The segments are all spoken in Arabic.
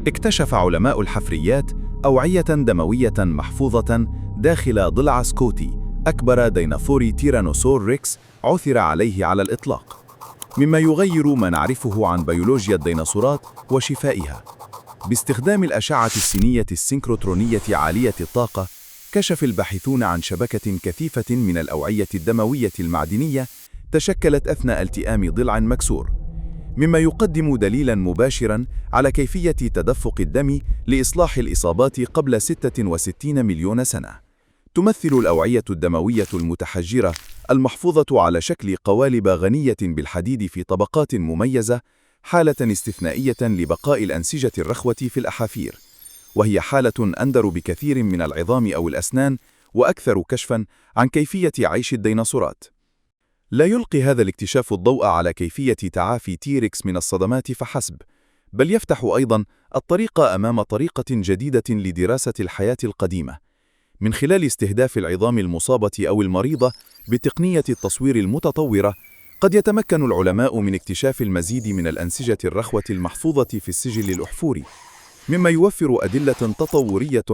اكتشف علماء الحفريات أوعية دموية محفوظة داخل ضلع سكوتي، أكبر ديناصور تيرانوسور ريكس عثر عليه على الإطلاق، مما يغير ما نعرفه عن بيولوجيا الديناصورات وشفائها. باستخدام الأشعة السينية السينكروترونية عالية الطاقة، كشف الباحثون عن شبكة كثيفة من الأوعية الدموية المعدنية تشكلت أثناء التئام ضلع مكسور، مما يقدم دليلاً مباشراً على كيفية تدفق الدم لإصلاح الإصابات قبل 66 مليون سنة. تمثل الأوعية الدموية المتحجرة المحفوظة على شكل قوالب غنية بالحديد في طبقات مميزة حالة استثنائية لبقاء الأنسجة الرخوة في الأحافير، وهي حالة أندر بكثير من العظام أو الأسنان وأكثر كشفاً عن كيفية عيش الديناصورات. لا يلقي هذا الاكتشاف الضوء على كيفية تعافي تيركس من الصدمات فحسب، بل يفتح أيضاً الطريق أمام طريقة جديدة لدراسة الحياة القديمة، من خلال استهداف العظام المصابة أو المريضة بتقنية التصوير المتطورة. قد يتمكن العلماء من اكتشاف المزيد من الأنسجة الرخوة المحفوظة في السجل الأحفوري، مما يوفر أدلة تطورية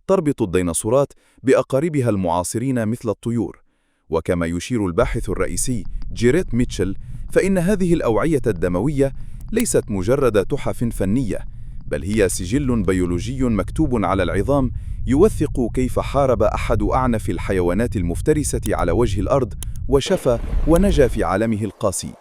تربط الديناصورات بأقاربها المعاصرين مثل الطيور. وكما يشير الباحث الرئيسي جيريت ميتشل، فإن هذه الأوعية الدموية ليست مجرد تحف فنية، بل هي سجل بيولوجي مكتوب على العظام يوثق كيف حارب أحد أعنف الحيوانات المفترسة على وجه الأرض وشفى ونجا في عالمه القاسي.